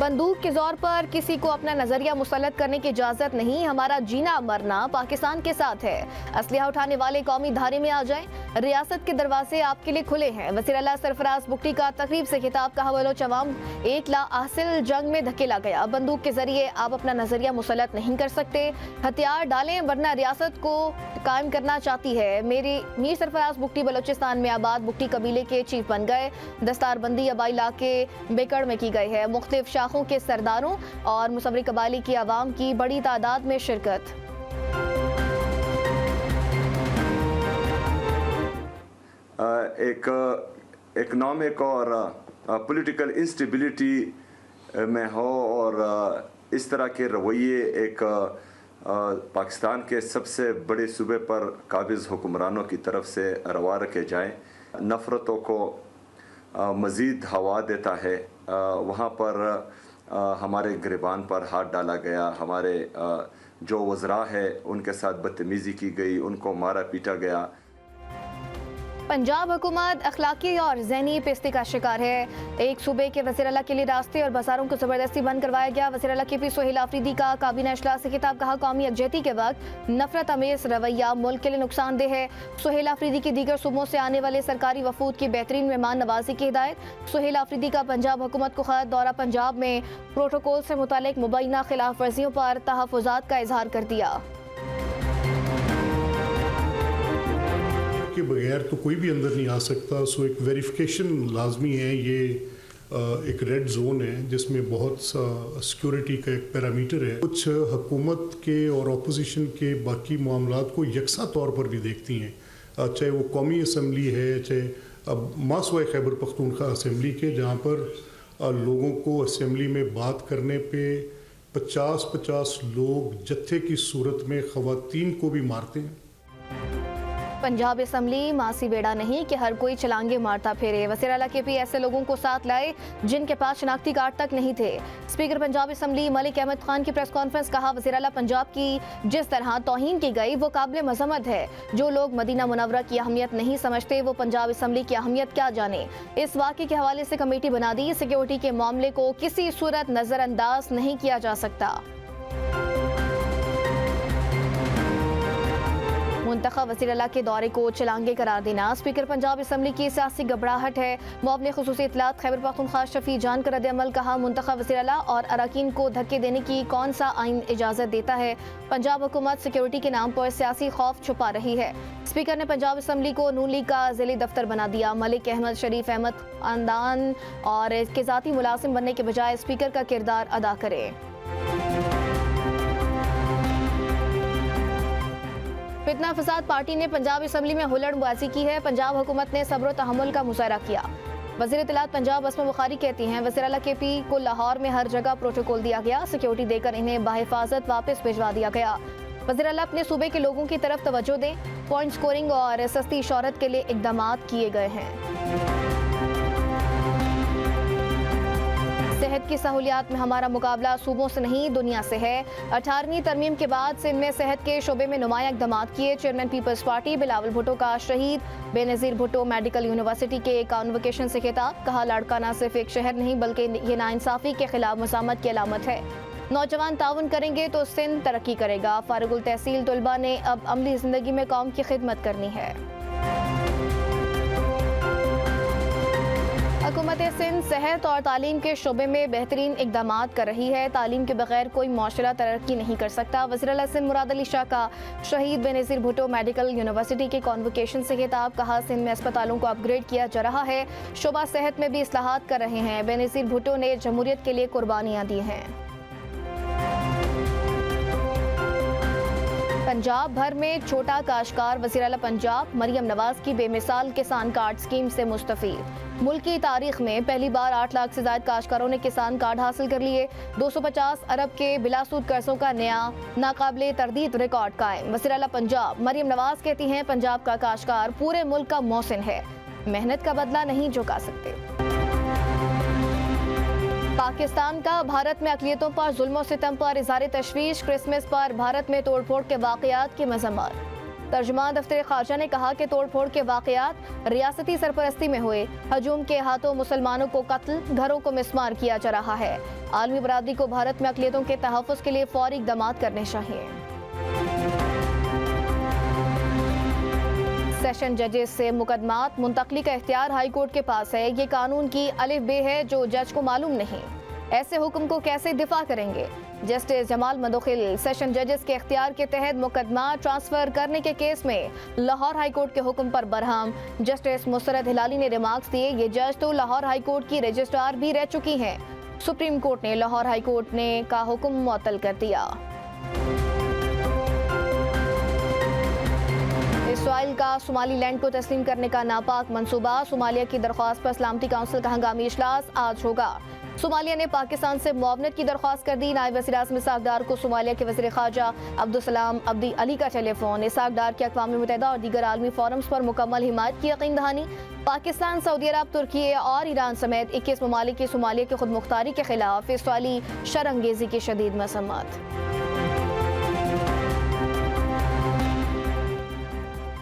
बंदूक के जोर पर किसी को अपना नजरिया मुसल्लत करने की इजाजत नहीं। हमारा जीना मरना पाकिस्तान के साथ है। असलिहा उठाने वाले कौमी धारे में आ जाएं। रियासत के दरवाजे आपके लिए खुले हैं। वज़ीर आला सरफराज बुगटी का तकरीब से खिताब। कहा बलोच अवाम एक लाआसिल जंग में धकेला गया। बंदूक के जरिए आप अपना नजरिया मुसल्लत नहीं कर सकते। हथियार डालें वरना रियासत को कायम करना चाहती है। मीर सरफराज बुगटी बलोचिस्तान में आबाद बुगटी कबीले के चीफ बन गए। दस्तारबंदी आबाई इलाके बेकड़ में की गई है। मुख्तलिफ शाखों के सरदारों और मुसव्वरी कबाइली की आवाम की बड़ी तादाद में शिरकत। एक इकनॉमिक और पॉलिटिकल इंस्टेबिलिटी में हो और इस तरह के रवैये एक पाकिस्तान के सबसे बड़े सूबे पर काबिज हुक्मरानों की तरफ से रवा रखे जाएं, नफ़रतों को मज़ीद हवा देता है। वहाँ पर हमारे गिरबान पर हाथ डाला गया, हमारे जो वज़रा है उनके साथ बदतमीज़ी की गई, उनको मारा पीटा गया। पंजाब हुकूमत अखलाकी और ज़हनी पिस्ती का शिकार है। एक सूबे के वज़ीर आला के लिए रास्ते और बाजारों को ज़बरदस्ती बंद करवाया गया। वज़ीर आला के पी सुहेल आफरीदी का काबीना इजलास से खिताब। कहा कौमी यकजहती के वक्त नफरत अमेज़ रवैया मुल्क के लिए नुकसानदेह है। सुहेल आफरीदी की दीगर सूबों से आने वाले सरकारी वफूद की बेहतरीन मेहमान नवाजी की हिदायत। सुहेल आफरीदी का पंजाब हुकूमत को खत। दौरा पंजाब में प्रोटोकॉल से मुतालिक मुबैना खिलाफ वर्जियों पर तहफ़्फ़ुज़ात का इजहार कर दिया। के बगैर तो कोई भी अंदर नहीं आ सकता। सो एक वेरिफिकेशन लाजमी है। ये एक रेड जोन है जिसमें बहुत सा सिक्योरिटी का एक पैरामीटर है। कुछ हुकूमत के और अपोजिशन के बाकी मामलात को यकसा तौर पर भी देखती हैं, चाहे वो कौमी असम्बली है, चाहे मासूए खैबर पख्तूनख्वा असम्बली के, जहाँ पर लोगों को असम्बली में बात करने पे 50-50 लोग जत्थे की सूरत में ख़वातीन को भी मारते हैं। पंजाब असम्बली मासी बेड़ा नहीं कि हर कोई छलांगे मारता फिरे। वज़ीर आला के पी ऐसे लोगों को साथ लाए जिनके पास शनाख्ती कार्ड तक नहीं थे। स्पीकर पंजाब असम्बली मलिक अहमद खान की प्रेस कॉन्फ्रेंस। कहा वज़ीर आला पंजाब की जिस तरह तौहीन की गई वो काबिल मज़म्मत है। जो लोग मदीना मुनव्वरा की अहमियत नहीं समझते वो पंजाब असम्बली की अहमियत क्या जाने। इस वाक़े के हवाले से कमेटी बना दी। सिक्योरिटी के मामले को किसी सूरत नज़रअंदाज नहीं किया जा सकता। मुंतखब वज़ीर आला के दौरे को चलांगे करार देना। स्पीकर पंजाब असम्बली की सियासी घबराहट है। मुअव्विन खुसूसी इत्तलात खैबर पख्तूनख्वा शफी जान का रद्द-ए-अमल। कहा मुंतखब वज़ीर आला और अरकान को धक्के देने की कौन सा आइन इजाज़त देता है। पंजाब हुकूमत सिक्योरिटी के नाम पर सियासी खौफ छुपा रही है। स्पीकर ने पंजाब असम्बली को नून लीग का ज़िली दफ्तर बना दिया। मलिक अहमद शरीफ अहमद खानदान और इसके ज़ाती मुलाजिम बनने के बजाय स्पीकर का किरदार अदा करें। फितना फसाद पार्टी ने पंजाब असम्बली में हुल्लड़बाजी की है। पंजाब हुकूमत ने सब्र तहम्मुल का मुजाहरा किया। वज़ीर इत्तलात पंजाब अस्मा बुखारी कहती हैं वज़ीर आला के पी को लाहौर में हर जगह प्रोटोकॉल दिया गया। सिक्योरिटी देकर इन्हें बाहिफाजत वापस भिजवा दिया गया। वज़ीर आला अपने सूबे के लोगों की तरफ तवज्जो दें। पॉइंट स्कोरिंग और सस्ती शोहरत के लिए इक़दाम किए गए हैं। सेहत की सहूलियात में हमारा मुकाबला सूबों से नहीं दुनिया से है। 18वीं तरमीम के बाद सिंध में सेहत के शोबे में नुमाया इक़दाम किए। Chairman People's Party Bilawal Bhutto का शहीद बेनज़ीर भुट्टो मेडिकल यूनिवर्सिटी के कॉन्वोकेशन से खिताब। कहा लाड़काना सिर्फ एक शहर नहीं बल्कि ये नाइंसाफ़ी के खिलाफ मज़ामत की अलामत है। नौजवान ताउन करेंगे तो सिंध तरक्की करेगा। फारुगुल तहसील तलबा ने अब अमली ज़िंदगी में कौम की खिदमत करनी है। हुकूमत सिंध सेहत और तालीम के शोबे में बेहतरीन इक़दाम कर रही है। तालीम के बगैर कोई माशरा तरक्की नहीं कर सकता। वज़ीर आला सिंध मुराद अली शाह का शहीद बेनज़ीर भुट्टो मेडिकल यूनिवर्सिटी के कॉन्वोकेशन से खिताब। कहा सिंध में अस्पतालों को अपग्रेड किया जा रहा है। शोबा सेहत में भी इस्लाहात कर रहे हैं। बेनज़ीर भुट्टो ने जमहूरियत के लिए कुर्बानियाँ दी हैं। पंजाब भर में छोटा काश्तकार। वज़ीर आला पंजाब मरियम नवाज की बेमिसाल किसान कार्ड स्कीम से मुस्तफ़ीद। मुल्क की तारीख में पहली बार 8 लाख से ज़ायद काश्तकारों ने किसान कार्ड हासिल कर लिए। 250 अरब के बिलासूद कर्जों का नया नाकाबिले तरदीद रिकॉर्ड कायम। वज़ीर आला पंजाब मरियम नवाज कहती हैं पंजाब का काश्तकार पूरे मुल्क का मोहसिन है। मेहनत का बदला नहीं चुका सकते। पाकिस्तान का भारत में अक़लियतों पर जुल्म और सितम पर इज़हार तशवीश। क्रिसमस पर भारत में तोड़ फोड़ के वाक़यात की मज़म्मत। तर्जुमान दफ्तर खारजा ने कहा कि तोड़फोड़ के वाकयात रियासती सरपरस्ती में हुए। हजूम के हाथों मुसलमानों को कत्ल, घरों को मिसमार किया जा रहा है। आलमी बरादरी को भारत में अक़लियतों के तहफ़्फ़ुज़ के लिए फौरी इक़दामात करने चाहिए। सेशन जजेस से मुकदमात मुंतकली का इख्तियार हाई कोर्ट के पास है। ये कानून की अलिफ बे है जो जज को मालूम नहीं। ऐसे हुक्म को कैसे दिफा करेंगे? जस्टिस जमाल मंदोखिल सेशन जजेस के इख्तियार के तहत मुकदमा ट्रांसफर करने के केस में लाहौर हाई कोर्ट के हुक्म पर बरहम। जस्टिस मुसरत हिलाली ने रिमार्क्स दिए, ये जज तो लाहौर हाई कोर्ट की रजिस्ट्रार भी रह चुकी हैं। सुप्रीम कोर्ट ने लाहौर हाई कोर्ट ने का हुक्म मुअत्तल कर दिया। इसराइल का सोमाली लैंड को तस्लीम करने का नापाक मंसूबा। सोमालिया की दरख्वास्त पर सलामती काउंसिल का हंगामी इजलास आज होगा। सोमालिया ने पाकिस्तान से मुआवनत की दरख्वास्त कर दी। नायब वज़ीर आज़म इसाक डार को सोमालिया के वज़ीर ख़ारजा अब्दुलसलाम अब्दी अली का टेलीफोन। इसाक डार की अक़वाम मुत्तहिदा और दीगर आलमी फोरम्स पर मुकम्मल हिमायत की यकीन दहानी। पाकिस्तान, सऊदी अरब, तुर्की और ईरान समेत 21 ममालिक की सोमालिया की खुद मुख्तारी के खिलाफ इसराइली शरअंगेज़ी की शदीद मज़म्मत।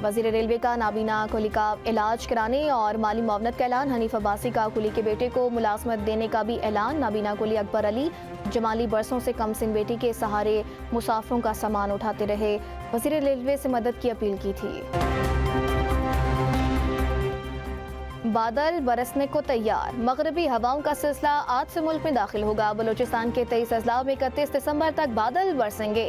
वज़ीर रेलवे का नाबीना कुली का इलाज कराने और माली मुआवनत का ऐलान। हनीफ अब्बासी का कुली के बेटे को मुलाजमत देने का भी ऐलान। नाबीना कुली अकबर अली जमाली बरसों से कम सिन बेटी के सहारे मुसाफिरों का सामान उठाते रहे। वज़ीर रेलवे से मदद की अपील की थी। बादल बरसने को तैयार। मगरबी हवाओं का सिलसिला आज से मुल्क में दाखिल होगा। बलूचिस्तान के 23 अजला में 31 दिसंबर तक बादल बरसेंगे।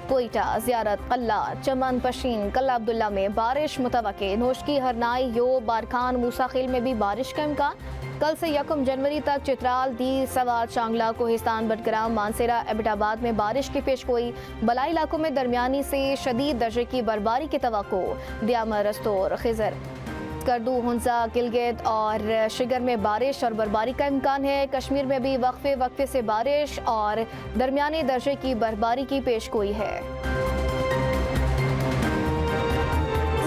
कोयटा, ज़ियारत, कल्ला, चमन, पशीन, कल्ला अब्दुल्ला में बारिश मुतवक्के। नोशकी, हरनाई, यो, बारखान, मूसाखेल में भी बारिश का इम्कान। कल से 1 जनवरी तक चित्राल, दी, सवार, चांगला, कोहिस्तान, बडग्राम, मानसेरा, एबटाबाद में बारिश की पेशगोई। बलाई इलाकों में दरमियानी से शदीद दर्जे की बर्फबारी की तवक्को। दियामर, रस्तोर, खिजर, करदू, हुंजा, गिलगित और शिगर में बारिश और बर्फबारी का इम्कान है। कश्मीर में भी वक्फे वक्फे से बारिश और दरमियाने दर्जे की बर्फबारी की पेशगोई है।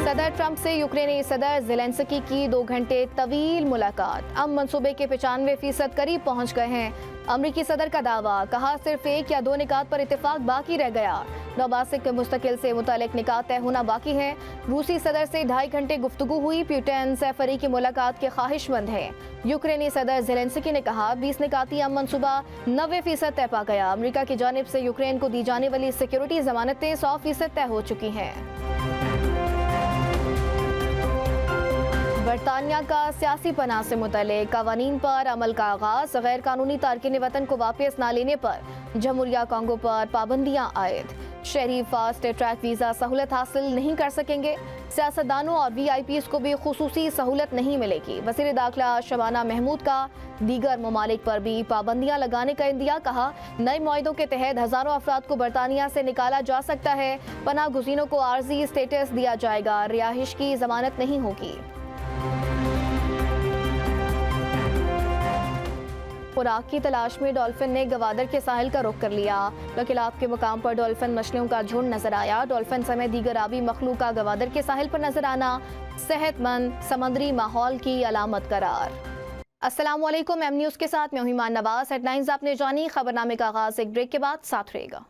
सदर ट्रंप से यूक्रेनी सदर ज़ेलेंस्की की 2 घंटे तवील मुलाकात। अब मंसूबे के 95% करीब पहुंच गए हैं। अमरीकी सदर का दावा, कहा सिर्फ 1 या 2 निकात पर इत्तेफाक बाकी रह गया। नौबासिक के मुस्तकिल से मुतालिक निकात तय होना बाकी है। रूसी सदर से 2.5 घंटे गुफ्तगू हुई। पुतिन सैफरी की मुलाकात के ख्वाहिशमंद हैं। यूक्रेनी सदर ज़ेलेंस्की ने कहा 20 निकाती मंसूबा 90% तय पा गया। अमरीका की जानिब से यूक्रेन को दी जाने वाली सिक्योरिटी जमानतें 100% तय हो चुकी हैं। बरतानिया का सियासी पनाह से मुतल्लिक कवानीन पर अमल का आगाज। गैर कानूनी तारकिन वतन को वापस न लेने पर जमहूरिया कांगो पर पाबंदियां आयद। शहरी फास्ट ट्रैक वीज़ा सहूलत हासिल नहीं कर सकेंगे। सियासतदानों और VIPs को भी खुसूसी सहूलत नहीं मिलेगी। वज़ीर दाखिला शबाना महमूद का दीगर ममालिक पर भी पाबंदियां लगाने का इंदिया। कहा नए मुआहिदों के तहत हज़ारों अफराद को बरतानिया से निकाला जा सकता है। पनाह गुज़ीनों को आर्जी स्टेटस दिया जाएगा। रिहाइश की जमानत नहीं होगी। खुराक की तलाश में डॉल्फिन ने गवादर के साहिल का रुख कर लिया। लकीलाब के मुकाम पर डॉल्फिन मछलियों का झुंड नजर आया। डॉल्फिन समेत दीगर आबी मखलूक का गवादर के साहिल पर नजर आना सेहतमंद समुद्री माहौल की अलामत करार। अस्सलामुअलैकुम, एम न्यूज़ के साथ मैं हूं ईमान नवाज। हेडलाइंस आपने जानी। खबरनामे का आगाज एक ब्रेक के बाद साथ रहेगा।